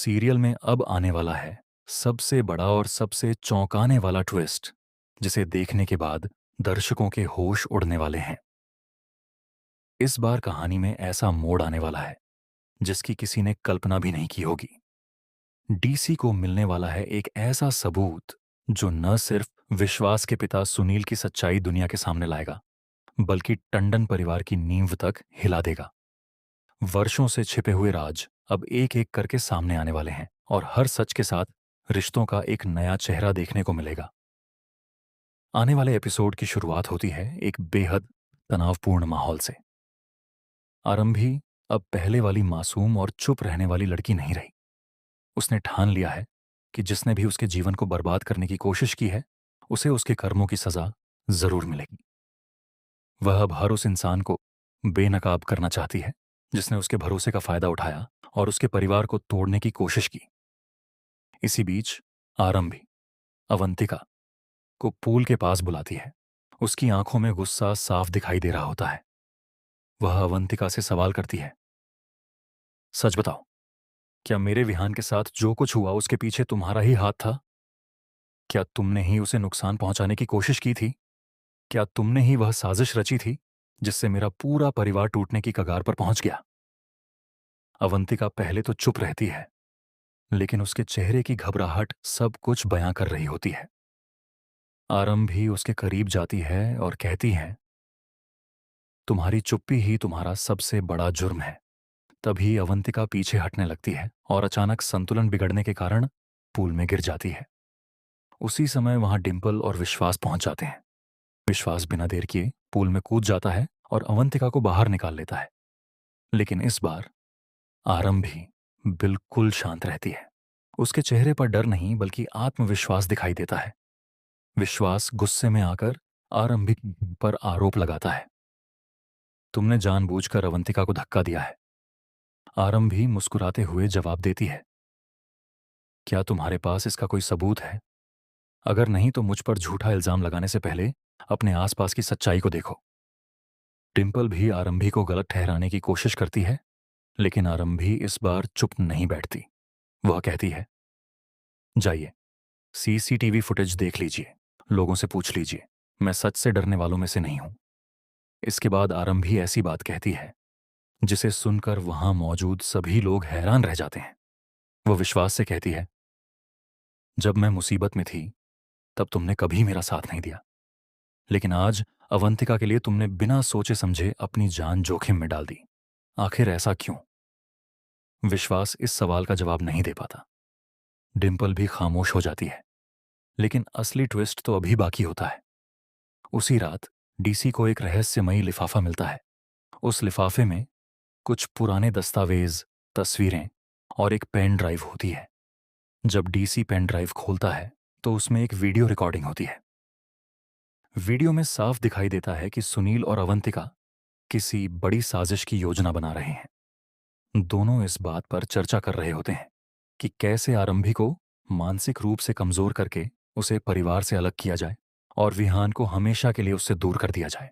Serial में अब आने वाला है सबसे बड़ा और सबसे चौंकाने वाला ट्विस्ट, जिसे देखने के बाद दर्शकों के होश उड़ने वाले हैं। इस बार कहानी में ऐसा मोड़ आने वाला है जिसकी किसी ने कल्पना भी नहीं की होगी। डीसी को मिलने वाला है एक ऐसा सबूत जो न सिर्फ विश्वास के पिता सुनील की सच्चाई दुनिया के सामने लाएगा, बल्कि टंडन परिवार की नींव तक हिला देगा। वर्षों से छिपे हुए राज अब एक एक करके सामने आने वाले हैं और हर सच के साथ रिश्तों का एक नया चेहरा देखने को मिलेगा। आने वाले एपिसोड की शुरुआत होती है एक बेहद तनावपूर्ण माहौल से। आरंभी अब पहले वाली मासूम और चुप रहने वाली लड़की नहीं रही। उसने ठान लिया है कि जिसने भी उसके जीवन को बर्बाद करने की कोशिश की है, उसे उसके कर्मों की सजा जरूर मिलेगी। वह अब हर उस इंसान को बेनकाब करना चाहती है जिसने उसके भरोसे का फायदा उठाया और उसके परिवार को तोड़ने की कोशिश की। इसी बीच आरंभी अवंतिका को पूल के पास बुलाती है। उसकी आंखों में गुस्सा साफ दिखाई दे रहा होता है। वह अवंतिका से सवाल करती है, सच बताओ, क्या मेरे विहान के साथ जो कुछ हुआ उसके पीछे तुम्हारा ही हाथ था? क्या तुमने ही उसे नुकसान पहुंचाने की कोशिश की थी? क्या तुमने ही वह साजिश रची थी जिससे मेरा पूरा परिवार टूटने की कगार पर पहुंच गया? अवंतिका पहले तो चुप रहती है, लेकिन उसके चेहरे की घबराहट सब कुछ बयां कर रही होती है। आरंभी उसके करीब जाती है और कहती है, तुम्हारी चुप्पी ही तुम्हारा सबसे बड़ा जुर्म है। तभी अवंतिका पीछे हटने लगती है और अचानक संतुलन बिगड़ने के कारण पूल में गिर जाती है। उसी समय वहां डिंपल और विश्वास पहुंच जाते हैं। विश्वास बिना देर किए पूल में कूद जाता है और अवंतिका को बाहर निकाल लेता है। लेकिन इस बार आरंभी बिल्कुल शांत रहती है। उसके चेहरे पर डर नहीं बल्कि आत्मविश्वास दिखाई देता है। विश्वास गुस्से में आकर आरंभी पर आरोप लगाता है, तुमने जानबूझकर अवंतिका को धक्का दिया है। आरंभी मुस्कुराते हुए जवाब देती है, क्या तुम्हारे पास इसका कोई सबूत है? अगर नहीं तो मुझ पर झूठा इल्जाम लगाने से पहले अपने आसपास की सच्चाई को देखो। डिंपल भी आरंभी को गलत ठहराने की कोशिश करती है, लेकिन आरंभी इस बार चुप नहीं बैठती। वह कहती है, जाइए, सीसीटीवी फुटेज देख लीजिए, लोगों से पूछ लीजिए, मैं सच से डरने वालों में से नहीं हूं। इसके बाद आरंभी ऐसी बात कहती है जिसे सुनकर वहां मौजूद सभी लोग हैरान रह जाते हैं। वह विश्वास से कहती है, जब मैं मुसीबत में थी तब तुमने कभी मेरा साथ नहीं दिया, लेकिन आज अवंतिका के लिए तुमने बिना सोचे समझे अपनी जान जोखिम में डाल दी। आखिर ऐसा क्यों? विश्वास इस सवाल का जवाब नहीं दे पाता। डिंपल भी खामोश हो जाती है। लेकिन असली ट्विस्ट तो अभी बाकी होता है। उसी रात डीसी को एक रहस्यमयी लिफाफा मिलता है। उस लिफाफे में कुछ पुराने दस्तावेज, तस्वीरें और एक पेन ड्राइव होती है। जब डीसी पेन ड्राइव खोलता है तो उसमें एक वीडियो रिकॉर्डिंग होती है। वीडियो में साफ दिखाई देता है कि सुनील और अवंतिका किसी बड़ी साजिश की योजना बना रहे हैं। दोनों इस बात पर चर्चा कर रहे होते हैं कि कैसे आरंभी को मानसिक रूप से कमजोर करके उसे परिवार से अलग किया जाए और विहान को हमेशा के लिए उससे दूर कर दिया जाए।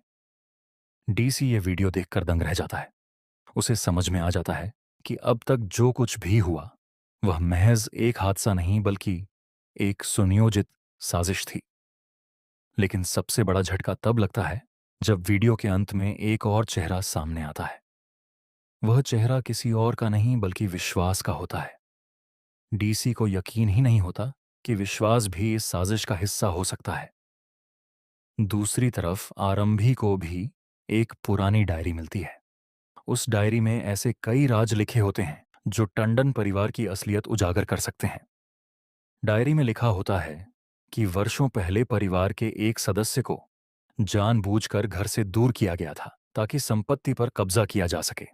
डीसी ये वीडियो देखकर दंग रह जाता है। उसे समझ में आ जाता है कि अब तक जो कुछ भी हुआ वह महज एक हादसा नहीं बल्कि एक सुनियोजित साजिश थी। लेकिन सबसे बड़ा झटका तब लगता है जब वीडियो के अंत में एक और चेहरा सामने आता है। वह चेहरा किसी और का नहीं बल्कि विश्वास का होता है। डीसी को यकीन ही नहीं होता कि विश्वास भी इस साजिश का हिस्सा हो सकता है। दूसरी तरफ आरंभी को भी एक पुरानी डायरी मिलती है। उस डायरी में ऐसे कई राज लिखे होते हैं जो टंडन परिवार की असलियत उजागर कर सकते हैं। डायरी में लिखा होता है कि वर्षों पहले परिवार के एक सदस्य को जानबूझकर घर से दूर किया गया था ताकि संपत्ति पर कब्जा किया जा सके।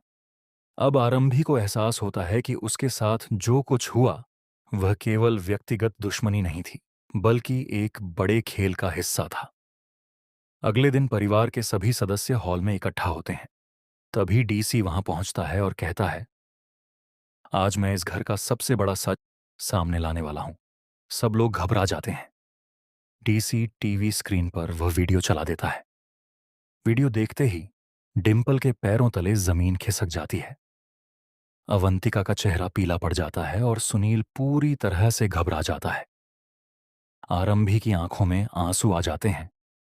अब आरंभी को एहसास होता है कि उसके साथ जो कुछ हुआ वह केवल व्यक्तिगत दुश्मनी नहीं थी बल्कि एक बड़े खेल का हिस्सा था। अगले दिन परिवार के सभी सदस्य हॉल में इकट्ठा होते हैं। तभी डीसी वहां पहुंचता है और कहता है, आज मैं इस घर का सबसे बड़ा सच सामने लाने वाला हूं। सब लोग घबरा जाते हैं। डीसी टीवी स्क्रीन पर वह वीडियो चला देता है। वीडियो देखते ही डिंपल के पैरों तले जमीन खिसक जाती है। अवंतिका का चेहरा पीला पड़ जाता है और सुनील पूरी तरह से घबरा जाता है। आरंभी की आंखों में आंसू आ जाते हैं,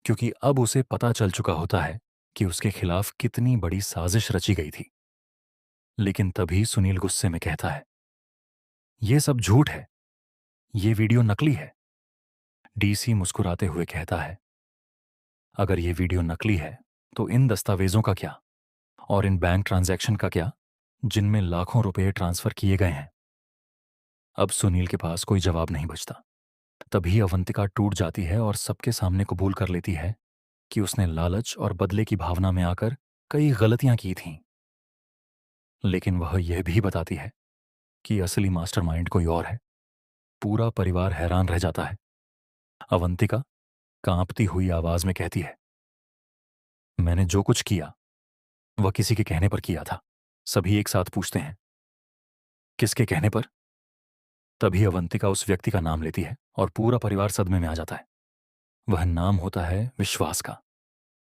क्योंकि अब उसे पता चल चुका होता है कि उसके खिलाफ कितनी बड़ी साजिश रची गई थी। लेकिन तभी सुनील गुस्से में कहता है, "यह सब झूठ है, ये वीडियो नकली है।" डीसी मुस्कुराते हुए कहता है, "अगर ये वीडियो नकली है तो इन दस्तावेजों का क्या, और इन बैंक ट्रांजैक्शन का क्या, जिनमें लाखों रुपए ट्रांसफर किए गए हैं?" अब सुनील के पास कोई जवाब नहीं बचता। तभी अवंतिका टूट जाती है और सबके सामने कबूल कर लेती है कि उसने लालच और बदले की भावना में आकर कई गलतियां की थीं। लेकिन वह यह भी बताती है कि असली मास्टरमाइंड कोई और है। पूरा परिवार हैरान रह जाता है। अवंतिका कांपती हुई आवाज में कहती है, "मैंने जो कुछ किया वह किसी के कहने पर किया था।" सभी एक साथ पूछते हैं, "किसके कहने पर?" तभी अवंतिका उस व्यक्ति का नाम लेती है और पूरा परिवार सदमे में आ जाता है। वह नाम होता है विश्वास का।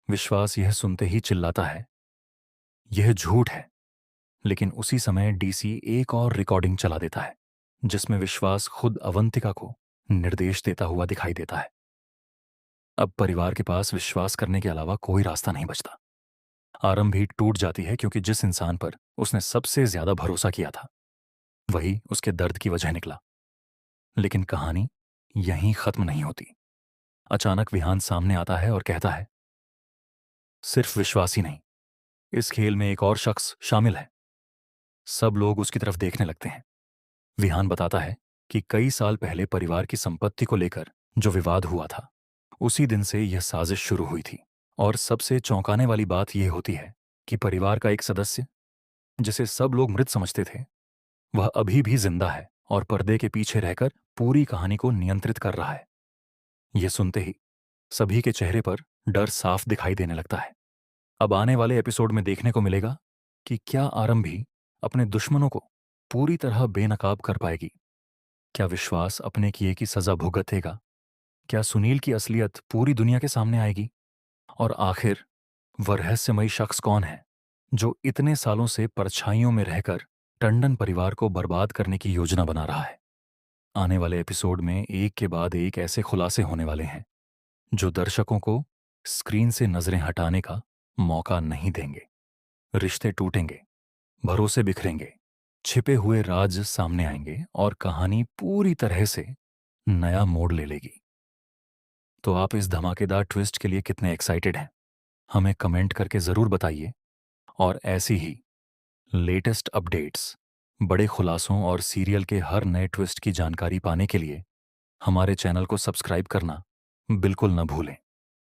विश्वास यह सुनते ही चिल्लाता है, "यह झूठ है।" लेकिन उसी समय डीसी एक और रिकॉर्डिंग चला देता है, जिसमें विश्वास खुद अवंतिका को निर्देश देता हुआ दिखाई देता है। अब परिवार के पास विश्वास करने के अलावा कोई रास्ता नहीं बचता। आरंभी टूट जाती है, क्योंकि जिस इंसान पर उसने सबसे ज्यादा भरोसा किया था वही उसके दर्द की वजह निकला। लेकिन कहानी यहीं खत्म नहीं होती। अचानक विहान सामने आता है और कहता है, "सिर्फ विश्वास ही नहीं, इस खेल में एक और शख्स शामिल है।" सब लोग उसकी तरफ देखने लगते हैं। विहान बताता है कि कई साल पहले परिवार की संपत्ति को लेकर जो विवाद हुआ था, उसी दिन से यह साजिश शुरू हुई थी। और सबसे चौंकाने वाली बात यह होती है कि परिवार का एक सदस्य, जिसे सब लोग मृत समझते थे, वह अभी भी जिंदा है और पर्दे के पीछे रहकर पूरी कहानी को नियंत्रित कर रहा है। यह सुनते ही सभी के चेहरे पर डर साफ दिखाई देने लगता है। अब आने वाले एपिसोड में देखने को मिलेगा कि क्या आरंभी अपने दुश्मनों को पूरी तरह बेनकाब कर पाएगी। क्या विश्वास अपने किए की सजा भुगतेगा? क्या सुनील की असलियत पूरी दुनिया के सामने आएगी? और आखिर वह रहस्यमयी शख्स कौन है, जो इतने सालों से परछाइयों में रहकर टंडन परिवार को बर्बाद करने की योजना बना रहा है? आने वाले एपिसोड में एक के बाद एक ऐसे खुलासे होने वाले हैं जो दर्शकों को स्क्रीन से नजरें हटाने का मौका नहीं देंगे। रिश्ते टूटेंगे, भरोसे बिखरेंगे, छिपे हुए राज सामने आएंगे और कहानी पूरी तरह से नया मोड़ ले लेगी। तो आप इस धमाकेदार ट्विस्ट के लिए कितने एक्साइटेड हैं? हमें कमेंट करके ज़रूर बताइए। और ऐसी ही लेटेस्ट अपडेट्स, बड़े खुलासों और सीरियल के हर नए ट्विस्ट की जानकारी पाने के लिए हमारे चैनल को सब्सक्राइब करना बिल्कुल न भूलें।